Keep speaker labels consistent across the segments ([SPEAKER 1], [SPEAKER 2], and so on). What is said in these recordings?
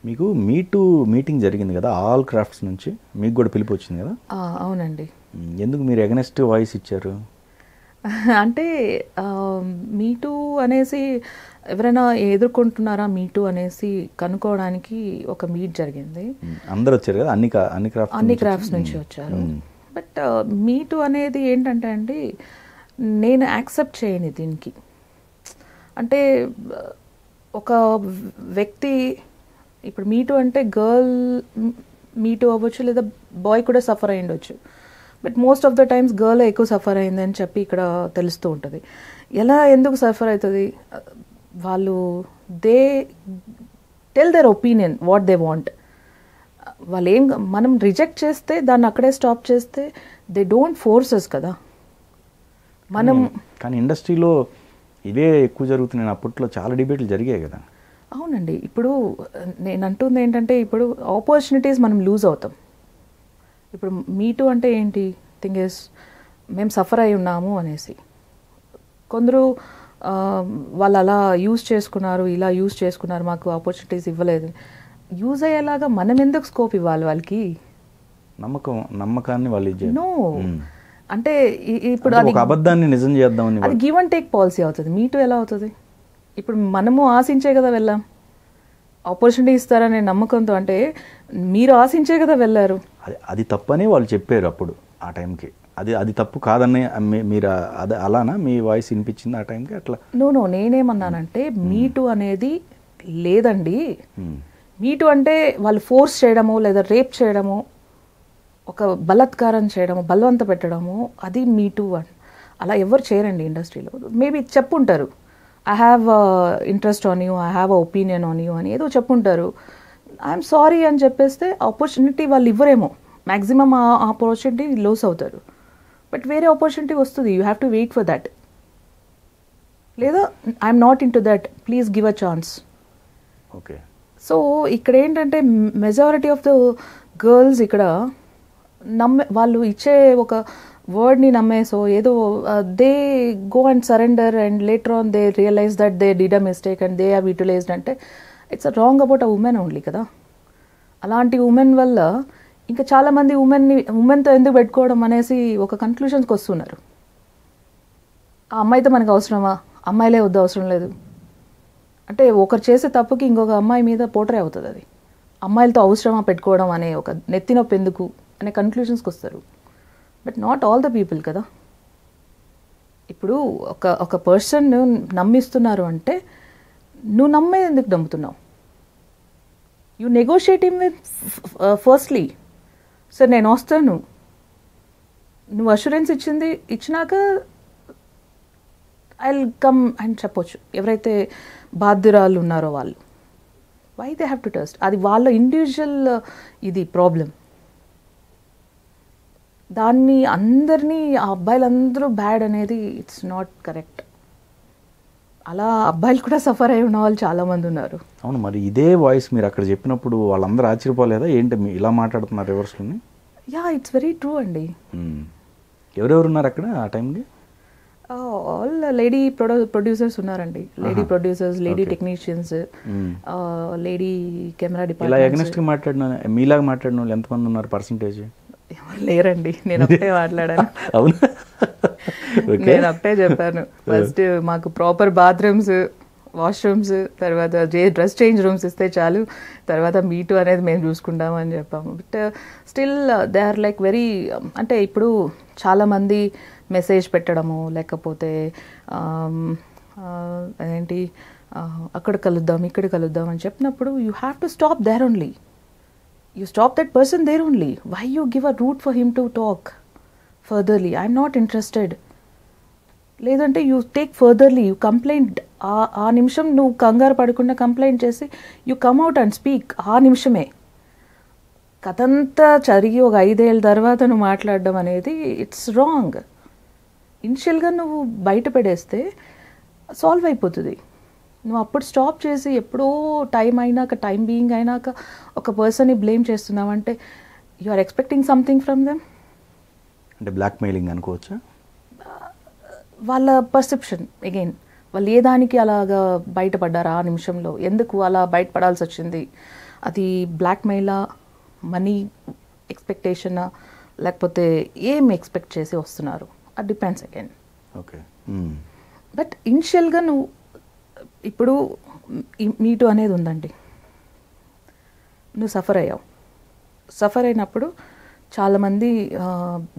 [SPEAKER 1] మీకు మీటింగ్ జరిగింది కదా, ఆల్ క్రాఫ్ట్స్ నుంచి మీకు కూడా పిలుపు వచ్చింది కదా?
[SPEAKER 2] అవునండి.
[SPEAKER 1] ఎందుకు మీరు ఎగనెస్ట్ వాయిస్ ఇచ్చారు?
[SPEAKER 2] అంటే మీటూ అనేసి ఎవరైనా ఎదుర్కొంటున్నారా మీటూ అనేసి కనుక్కోవడానికి ఒక మీట్ జరిగింది.
[SPEAKER 1] అందరు వచ్చారు కదా, అన్ని
[SPEAKER 2] క్రాఫ్ట్స్ నుంచి వచ్చారు. బట్ మీటూ అనేది ఏంటంటే అండి, నేను యాక్సెప్ట్ చేయని దీనికి. అంటే ఒక వ్యక్తి ఇప్పుడు మీటూ అంటే గర్ల్ మీటూ అవ్వచ్చు, లేదా బాయ్ కూడా సఫర్ అయ్యి ఉండొచ్చు. But most of the times girl ఎక్కువ సఫర్ అయిందని చెప్పి ఇక్కడ తెలుస్తూ ఉంటుంది. ఎందుకు సఫర్ అవుతుంది? వాళ్ళు they tell their opinion what they want. మనం రిజెక్ట్ చేస్తే దాన్ని అక్కడే స్టాప్ చేస్తే దే డోంట్ ఫోర్సెస్ కదా.
[SPEAKER 1] కానీ ఇండస్ట్రీలో ఇవే ఎక్కువ జరుగుతున్నాయి. అప్పట్లో చాలా డిబేట్లు జరిగాయి కదా.
[SPEAKER 2] అవునండి. ఇప్పుడు నేను అంటుంది ఏంటంటే, ఇప్పుడు ఆపర్చునిటీస్ మనం లూజ్ అవుతాం. ఇప్పుడు మీటూ అంటే ఏంటి? థింగ్ ఇస్ మేము సఫర్ అయి ఉన్నాము అనేసి కొందరు వాళ్ళు అలా యూజ్ చేసుకున్నారు, ఇలా యూజ్ చేసుకున్నారు, మాకు ఆపర్చునిటీస్ ఇవ్వలేదు. యూజ్ అయ్యేలాగా మనం ఎందుకు స్కోప్ ఇవ్వాలి వాళ్ళకి?
[SPEAKER 1] నమ్మకాన్ని వాళ్ళు
[SPEAKER 2] నో. అంటే ఇప్పుడు
[SPEAKER 1] ఒక అబద్ధాన్ని నిజం చేద్దామని
[SPEAKER 2] అది గివ్ అండ్ టేక్ పాలసీ అవుతుంది. మీటూ ఎలా అవుతుంది? ఇప్పుడు మనము ఆశించే కదా వెళ్ళాం, ఆపర్చునిటీ ఇస్తారనే నమ్మకంతో. అంటే మీరు ఆశించే కదా వెళ్ళారు.
[SPEAKER 1] అది తప్పని వాళ్ళు చెప్పారు అప్పుడు ఆ టైంకి. అది తప్పు కాదని మీరు అదే అలానా మీ వాయిస్ వినిపించింది ఆ టైంకి? అట్లా
[SPEAKER 2] నో నేనేమన్నానంటే, మీటూ అనేది లేదండి. మీటూ అంటే వాళ్ళు ఫోర్స్ చేయడము, లేదా రేప్ చేయడము, ఒక బలాత్కారం చేయడము, బలవంత పెట్టడము, అది మీటూ అని. అలా ఎవరు చేయరండి ఇండస్ట్రీలో. మేబీ చెప్పుంటారు, I have interest on you, I have a opinion on you అని ఏదో చెప్పుంటారు. ఐఎమ్ సారీ అని చెప్పేస్తే ఆపర్చునిటీ వాళ్ళు ఇవ్వరేమో. మ్యాక్సిమం ఆ ఆపర్చునిటీ లోస్ అవుతారు. బట్ వేరే ఆపర్చునిటీ వస్తుంది. You have to wait for that. లేదా I'm not into that, please give a chance.
[SPEAKER 1] Okay.
[SPEAKER 2] So ఇక్కడ ఏంటంటే మెజారిటీ ఆఫ్ ద గర్ల్స్ ఇక్కడ వాళ్ళు ఇచ్చే ఒక వర్డ్ని నమ్మేసో ఏదో they go and surrender and later on they realize that they did a mistake and they have utilized. అంటే it's a wrong about a women only కదా. అలాంటి ఉమెన్ వల్ల ఇంకా చాలామంది ఉమెన్తో ఎందుకు పెట్టుకోవడం అనేసి ఒక కన్క్లూషన్స్కి వస్తున్నారు. ఆ అమ్మాయితో మనకు అవసరమా? అమ్మాయిలే వద్దు, అవసరం లేదు అంటే ఒకరు చేసే తప్పుకి ఇంకొక అమ్మాయి మీద పోట్రే అవుతుంది. అది అమ్మాయిలతో అవసరమా పెట్టుకోవడం అనే ఒక నెత్తినొప్పి ఎందుకు అనే కన్క్లూషన్స్కి వస్తారు. But not all the people కదా. ఇప్పుడు ఒక పర్సన్ నమ్మిస్తున్నారు అంటే నువ్వు నమ్మేది ఎందుకు నమ్ముతున్నావు? You negotiate him with firstly, sir నేను వస్తాను, నువ్వు అష్యూరెన్స్ ఇచ్చినాక ఐ విల్ కమ్ అని చెప్పొచ్చు. ఎవరైతే బాధ్యురాలు ఉన్నారో వాళ్ళు, why they have to trust? అది వాళ్ళ ఇండివిజువల్ ఇది ప్రాబ్లం. దాన్ని అందరినీ ఆ అబ్బాయిలందరూ బ్యాడ్ అనేది ఇట్స్ నాట్ కరెక్ట్. అలా అబ్బాయిలు కూడా సఫర్ అయి ఉన్న వాళ్ళు చాలామంది ఉన్నారు.
[SPEAKER 1] అవును, మరి ఇదే వాయిస్ మీరు అక్కడ చెప్పినప్పుడు వాళ్ళందరూ ఆశ్చర్యపోలేదా? ఏంటి మీరు ఇలా మాట్లాడుతున్నారు రివర్స్లోని?
[SPEAKER 2] యా, ఇట్స్ వెరీ ట్రూ అండి.
[SPEAKER 1] ఎవరెవరు ఉన్నారు అక్కడ ఆ టైంకి?
[SPEAKER 2] ఆల్ లేడీ ప్రొడ్యూసర్స్ ఉన్నారండి. Lady producers, lady technicians, lady camera department.
[SPEAKER 1] ఇలా ఎగ్నెస్ట్గా మాట్లాడిన మీలాగా మాట్లాడిన వాళ్ళు ఎంతమంది ఉన్నారు పర్సంటేజ్?
[SPEAKER 2] ఎవరు లేరండి, నేను ఒకటే మాట్లాడాను.
[SPEAKER 1] అవును,
[SPEAKER 2] నేను ఒకటే చెప్పాను. ఫస్ట్ మాకు ప్రాపర్ బాత్రూమ్స్, వాష్రూమ్స్, తర్వాత డ్రెస్ చేంజ్ రూమ్స్ ఇస్తే చాలు, తర్వాత మీటూ అనేది మేము చూసుకుంటామని చెప్పాము. But still they are like very, అంటే ఇప్పుడు చాలామంది మెసేజ్ పెట్టడము, లేకపోతే ఏంటి అక్కడ కలుద్దాం, ఇక్కడ కలుద్దాం అని చెప్పినప్పుడు you have to stop there only. You stop that person there only. Why you give a route for him to talk furtherly? I'm not interested. లేదంటే you take furtherly, you complaint. ఆ నిమిషం నువ్వు కంగారు పడకుండా కంప్లైంట్ చేసి you come out and speak. ఆ నిమిషమే. కథంతా జరిగి ఒక 5 ఏళ్ళ తర్వాత నువ్వు మాట్లాడడం అనేది ఇట్స్ రాంగ్. ఇనిషియల్గా నువ్వు బయట పెడేస్తే సాల్వ్ అయిపోతుంది. నువ్వు అప్పుడు స్టాప్ చేసి ఎప్పుడో టైం అయినాక, టైం బీయింగ్ అయినాక ఒక పర్సన్ని బ్లేమ్ చేస్తున్నావంటే you are expecting something from them.
[SPEAKER 1] అంటే బ్లాక్మెయిలింగ్ అనుకోవచ్చా?
[SPEAKER 2] వాళ్ళ పర్సెప్షన్ అగైన్, వాళ్ళు ఏ దానికి అలాగా బయటపడ్డారు ఆ నిమిషంలో, ఎందుకు అలా బయటపడాల్సి వచ్చింది అది బ్లాక్మెయిలా, మనీ ఎక్స్పెక్టేషనా, లేకపోతే ఏం ఎక్స్పెక్ట్ చేసి వస్తున్నారు, అది డిపెండ్స్ అగైన్.
[SPEAKER 1] ఓకే.
[SPEAKER 2] బట్ ఇనిషియల్గా నువ్వు ఇప్పుడు మీటు అనేది ఉందండి, నువ్వు సఫర్ అయ్యావు. సఫర్ అయినప్పుడు చాలామంది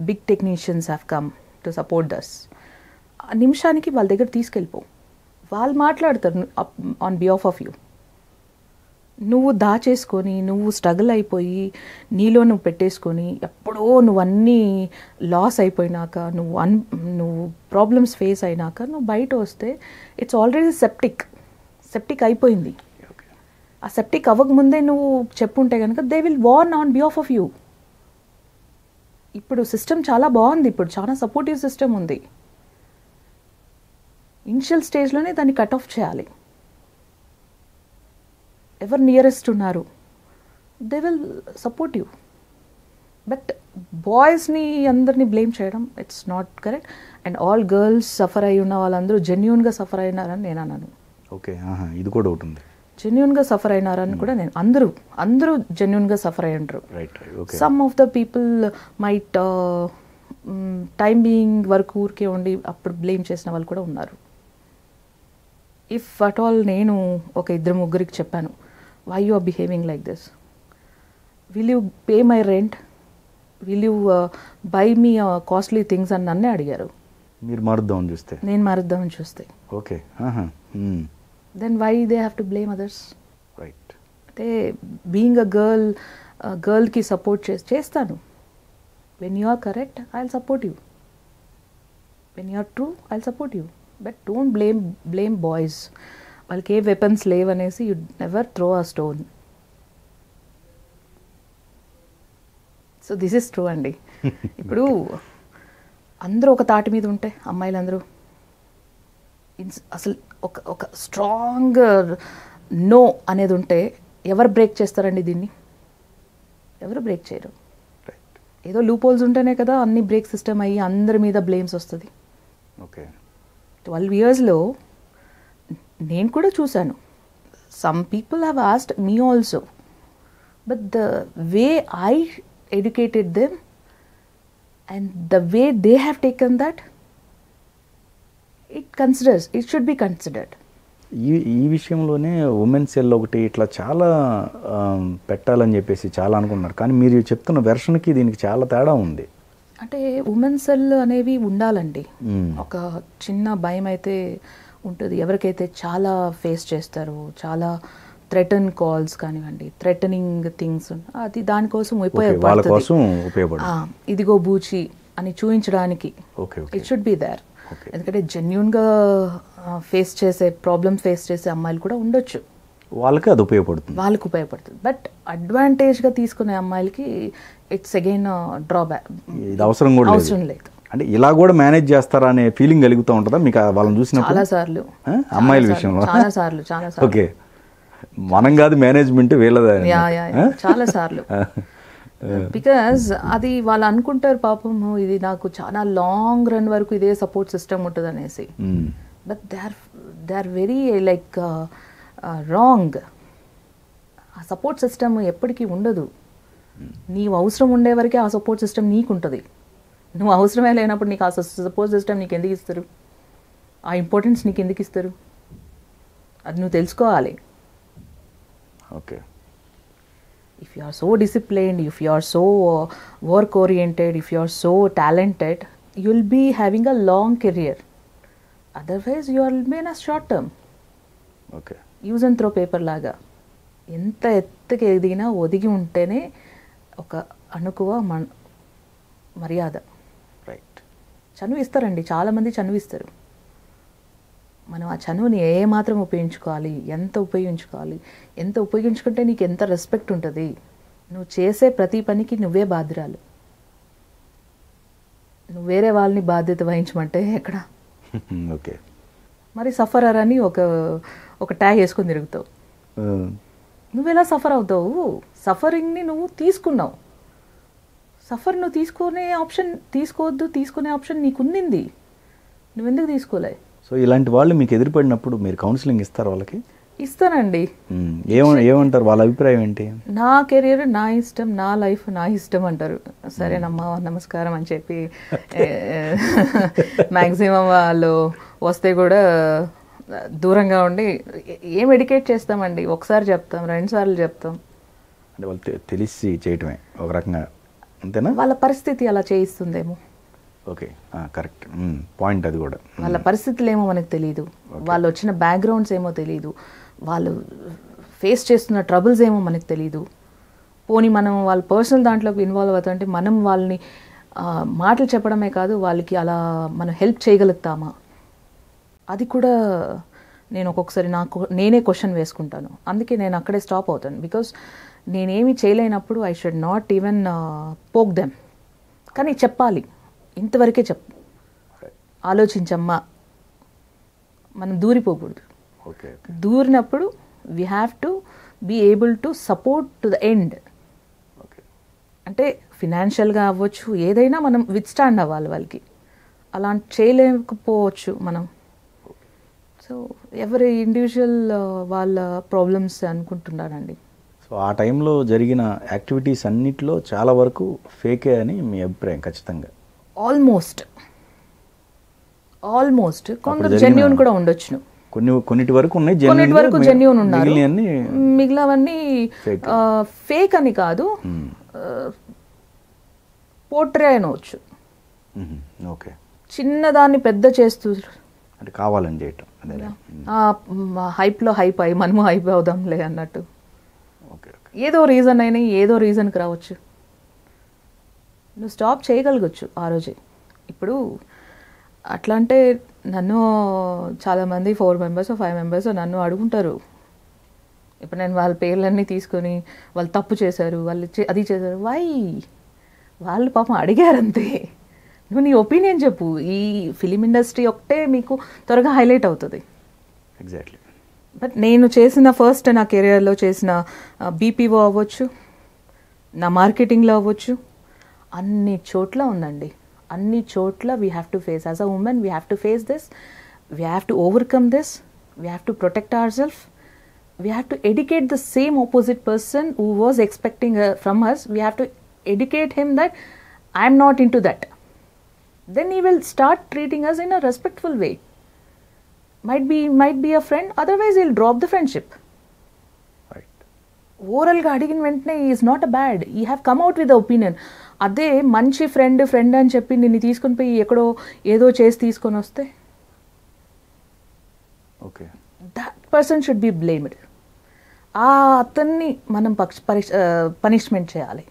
[SPEAKER 2] big technicians have come to support thus. ఆ నిమిషానికి వాళ్ళ దగ్గర తీసుకెళ్ళిపో, వాళ్ళు మాట్లాడతారు ఆన్ బిహాఫ్ ఆఫ్ యూ. నువ్వు దాచేసుకొని, నువ్వు స్ట్రగుల్ అయిపోయి, నీలో నువ్వు పెట్టేసుకొని, ఎప్పుడో నువ్వు అన్నీ లాస్ అయిపోయినాక, నువ్వు ప్రాబ్లమ్స్ ఫేస్ అయినాక నువ్వు బయట వస్తే ఇట్స్ ఆల్రెడీ సెప్టిక్ అయిపోయింది. ఆ సెప్టిక్ అవ్వకముందే నువ్వు చెప్పుంటే కనుక they will warn on behalf of you. ఇప్పుడు సిస్టమ్ చాలా బాగుంది, ఇప్పుడు చాలా సపోర్టివ్ సిస్టమ్ ఉంది. ఇనిషియల్ స్టేజ్లోనే దాన్ని కట్ ఆఫ్ చేయాలి. ఎవరు నియరెస్ట్ ఉన్నారు, they will support you. But బాయ్స్ని అందరినీ బ్లేమ్ చేయడం it's not correct. And all girls suffer అయి ఉన్న వాళ్ళందరూ జెన్యూన్గా సఫర్ అయినారని నేను అన్నాను.
[SPEAKER 1] ఓకే, ఇది కూడా ఒకటి ఉంది.
[SPEAKER 2] జెన్యూన్గా సఫర్ అయినారని కూడా నేను, అందరూ జెన్యూన్గా సఫర్ అయి ఉంటారు. Some of the people might time being వరకు ఊరికే ఉండి అప్పుడు బ్లేమ్ చేసిన వాళ్ళు కూడా ఉన్నారు. ఇఫ్ అట్ ఆల్ నేను ఒక 2-3 చెప్పాను, why you are behaving like this, will you pay my rent, will you buy me costly things అని నన్నే అడిగారు.
[SPEAKER 1] మీరు మారుద్దామని చూస్తే,
[SPEAKER 2] నేను మారుద్దామని చూస్తే,
[SPEAKER 1] okay,
[SPEAKER 2] then why they have to blame others?
[SPEAKER 1] Right.
[SPEAKER 2] అంటే బీయింగ్ అ గర్ల్కి సపోర్ట్ చేస్తాను. when you are correct I'll support you, when you are true I'll support you, but don't blame boys. వాళ్ళకి ఏ వెపన్స్ లేవనేసి you never throw a stone. So this is true అండి. ఇప్పుడు అందరూ ఒక తాటి మీద ఉంటే, అమ్మాయిలందరూ అసలు ఒక స్ట్రాంగ్ నో అనేది ఉంటే ఎవరు బ్రేక్ చేస్తారండి దీన్ని? ఎవరు బ్రేక్ చేయరు. ఏదో లూప్ హోల్స్ ఉంటేనే కదా అన్ని బ్రేక్ సిస్టమ్ అయ్యి అందరి మీద బ్లేమ్స్ వస్తుంది.
[SPEAKER 1] ఓకే,
[SPEAKER 2] 12 yearsలో నేను కూడా చూశాను. Some people have asked me also, but the way I educated them and the way they have taken that, it should be considered.
[SPEAKER 1] ఈ విషయంలోనే ఉమెన్ సెల్ ఒకటి ఇట్లా చాలా పెట్టాలని చెప్పేసి చాలా అనుకున్నారు, కానీ మీరు చెప్తున్న వెర్షన్కి దీనికి చాలా తేడా ఉంది.
[SPEAKER 2] అంటే ఉమెన్ సెల్ అనేవి ఉండాలండి. ఒక చిన్న భయం అయితే ఉంటుంది. ఎవరికైతే చాలా ఫేస్ చేస్తారు, చాలా థ్రెటన్ కాల్స్ కానివ్వండి, థ్రెటనింగ్ థింగ్స్, అది దానికోసం ఉపయోగపడుతుంది. ఇదిగో బూచి అని చూపించడానికి ఇట్ షుడ్ బి దేర్. ఎందుకంటే జెన్యూన్గా ప్రాబ్లమ్ ఫేస్ చేసే అమ్మాయిలు కూడా ఉండొచ్చు,
[SPEAKER 1] వాళ్ళకి అది ఉపయోగపడుతుంది.
[SPEAKER 2] బట్ అడ్వాంటేజ్గా తీసుకునే అమ్మాయిలకి ఇట్స్ అగైన్ డ్రాబ్యాక్. అవసరం లేదు.
[SPEAKER 1] అంటే ఇలా కూడా మేనేజ్ చేస్తారా అనే ఫీలింగ్ కలుగుతూ ఉంటుందా మీకు వాళ్ళని చూసినప్పుడు?
[SPEAKER 2] చాలా సార్లు,
[SPEAKER 1] అమ్మాయిల విషయంలో
[SPEAKER 2] చాలా సార్లు.
[SPEAKER 1] ఓకే, మనం కాదు మేనేజ్మెంట్ వీళ్ళదా?
[SPEAKER 2] చాలా సార్లు. బికాజ్ అది వాళ్ళు అనుకుంటారు పాపం ఇది నాకు చాలా లాంగ్ రన్ వరకు ఇదే సపోర్ట్ సిస్టమ్ ఉంటుంది అనేసి. But they are very like wrong. ఆ సపోర్ట్ సిస్టమ్ ఎప్పటికీ ఉండదు. నీవు అవసరం ఉండే వరకే ఆ సపోర్ట్ సిస్టమ్ నీకు ఉంటుంది. నువ్వు అవసరమే లేనప్పుడు నీకు ఆ సపోర్ట్ సిస్టమ్ నీకు ఎందుకు ఇస్తారు? ఆ ఇంపార్టెన్స్ నీకు ఎందుకు ఇస్తారు? అది నువ్వు తెలుసుకోవాలి.
[SPEAKER 1] Okay,
[SPEAKER 2] if you are so disciplined, if you are so work oriented, if you are so talented, you will be having a long career. Otherwise you will be in a short term.
[SPEAKER 1] Okay,
[SPEAKER 2] use and throw paper లాగా ఎంత ఎత్తుకి ఎదిగినా ఒదిగి ఉంటేనే ఒక అణుకువ మర్యాద.
[SPEAKER 1] Right.
[SPEAKER 2] చనువిస్తారండి, చాలామంది చనువిస్తారు. మనం ఆ చనువుని ఏమాత్రం ఉపయోగించుకోవాలి, ఎంత ఉపయోగించుకుంటే నీకు ఎంత రెస్పెక్ట్ ఉంటుంది. నువ్వు చేసే ప్రతి పనికి నువ్వే బాధ్యురాలు. నువ్వు వేరే వాళ్ళని బాధ్యత వహించమంటే ఎక్కడ?
[SPEAKER 1] ఓకే,
[SPEAKER 2] మరి సఫరర్ అని ఒక ట్యాగ్ వేసుకొని తిరుగుతావు. నువ్వు ఎలా సఫర్ అవుతావు? సఫరింగ్ని నువ్వు తీసుకున్నావు. నువ్వు తీసుకునే ఆప్షన్ నీకుంది. నువ్వెందుకు తీసుకోలే?
[SPEAKER 1] సో ఇలాంటి వాళ్ళు మీకు ఎదురుపడినప్పుడు మీరు కౌన్సిలింగ్ ఇస్తారు వాళ్ళకి?
[SPEAKER 2] ఇస్తానండి.
[SPEAKER 1] ఏమంటారు వాళ్ళ అభిప్రాయం ఏంటి?
[SPEAKER 2] నా కెరీర్ నా ఇష్టం, నా లైఫ్ నా ఇష్టం అంటారు. సరేనమ్మా నమస్కారం అని చెప్పి మ్యాక్సిమం వాళ్ళు వస్తే కూడా దూరంగా ఉండి ఏం ఎడ్యుకేట్ చేస్తామండి. ఒకసారి చెప్తాం, 2 సార్లు చెప్తాం.
[SPEAKER 1] అంటే వాళ్ళు తెలిసి చేయటమే ఒక రకంగా, అంతేనా?
[SPEAKER 2] వాళ్ళ పరిస్థితి అలా చేయిస్తుందేమో.
[SPEAKER 1] ఓకే, కరెక్ట్ పాయింట్ అది కూడా.
[SPEAKER 2] వాళ్ళ పరిస్థితులు ఏమో మనకు తెలియదు, వాళ్ళు వచ్చిన బ్యాక్గ్రౌండ్స్ ఏమో తెలియదు, వాళ్ళు ఫేస్ చేస్తున్న ట్రబుల్స్ ఏమో మనకు తెలియదు. పోనీ మనం వాళ్ళ పర్సనల్ దాంట్లోకి ఇన్వాల్వ్ అవుతుంటే మనం వాళ్ళని మాటలు చెప్పడమే కాదు, వాళ్ళకి అలా మనం హెల్ప్ చేయగలుగుతామా అది కూడా నేను ఒక్కొక్కసారి నేనే క్వశ్చన్ వేసుకుంటాను. అందుకే నేను అక్కడే స్టాప్ అవుతాను. బికాస్ నేనేమి చేయలేనప్పుడు I should not even poke them. కానీ చెప్పాలి, ఇంతవరకే ఆలోచించమ్మా, మనం దూరిపోకూడదు. దూరినప్పుడు we have to be able to support to the end. అంటే ఫినాన్షియల్గా అవ్వచ్చు, ఏదైనా మనం విత్స్టాండ్ అవ్వాలి వాళ్ళకి. అలాంటి చేయలేకపోవచ్చు మనం. సో ఎవరి ఇండివిజువల్ వాళ్ళ ప్రాబ్లమ్స్ అనుకుంటున్నానండి.
[SPEAKER 1] సో ఆ టైంలో జరిగిన యాక్టివిటీస్ అన్నిటిలో చాలా వరకు ఫేకే అని మీ అభిప్రాయం? ఖచ్చితంగా
[SPEAKER 2] ఆల్మోస్ట్ కొందరు జెన్యూన్ కూడా ఉండొచ్చు.
[SPEAKER 1] కొన్నిటి వరకు ఉన్నాయి,
[SPEAKER 2] కొన్నిటి వరకు జెన్యూన్ ఉన్నారు, మిగిలినవన్నీ ఫేక్ అని కాదు, పోర్ట్రే అనవచ్చు.
[SPEAKER 1] ఓకే,
[SPEAKER 2] చిన్నదాన్ని పెద్ద చేస్తూ
[SPEAKER 1] అంటే కావాలని చేయటం,
[SPEAKER 2] హైప్లో హైప్ అయ్యి మనము హైప్ అవుదాంలే అన్నట్టు. ఏదో రీజన్ అయినా ఏదో రీజన్కి రావచ్చు. నువ్వు స్టాప్ చేయగలగచ్చు ఆ రోజే. ఇప్పుడు అట్లా అంటే నన్ను చాలామంది 4 మెంబర్స్ 5 మెంబర్స్ నన్ను అడుగుంటారు. ఇప్పుడు నేను వాళ్ళ పేర్లన్నీ తీసుకొని వాళ్ళు తప్పు చేశారు, వాళ్ళు అది చేశారు, వాళ్ళు పాపం అడిగారంతే. నువ్వు నీ ఒపీనియన్ చెప్పు. ఈ ఫిలిం ఇండస్ట్రీ ఒకటే మీకు త్వరగా హైలైట్ అవుతుంది.
[SPEAKER 1] ఎగ్జాక్ట్లీ.
[SPEAKER 2] బట్ నేను చేసిన ఫస్ట్ నా కెరియర్లో చేసిన బీపీఓ అవ్వచ్చు, నా మార్కెటింగ్లో అవ్వచ్చు, అన్ని చోట్ల ఉందండి. అన్ని చోట్ల we have to face as a women, we have to face this, we have to overcome this, we have to protect our self, we have to educate the same opposite person who was expecting from us. We have to educate him that I am not into that. Then he will start treating us in a respectful way. Might be a friend, otherwise he'll drop the friendship.
[SPEAKER 1] Right.
[SPEAKER 2] Oral ga adigin ventane he is not a bad. He have come out with the opinion. Ade manchi friend అని చెప్పి నిన్ను తీసుకొని పోయి ఎక్కడో ఏదో చేసి తీసుకొని వస్తే,
[SPEAKER 1] okay,
[SPEAKER 2] that person should be blamed. అతన్ని మనం పనిష్మెంట్ చేయాలి.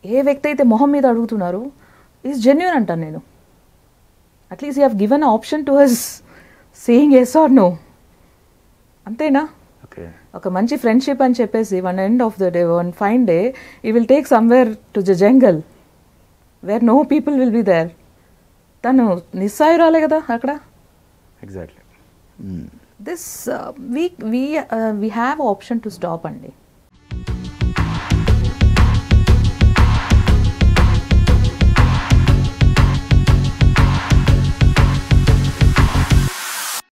[SPEAKER 2] ఏ వ్యక్తి అయితే మొహం మీద అడుగుతున్నారు ఈజ్ జెన్యూన్ అంటాను నేను. At least you have given option to us saying yes or no. అంతేనా? ఒక మంచి ఫ్రెండ్షిప్ అని చెప్పేసి one end of the day, one fine day you will take somewhere to the jungle where no people will be there. తను నిస్సాయురాలే కదా అక్కడ.
[SPEAKER 1] Exactly.
[SPEAKER 2] This we have option to stop అండి.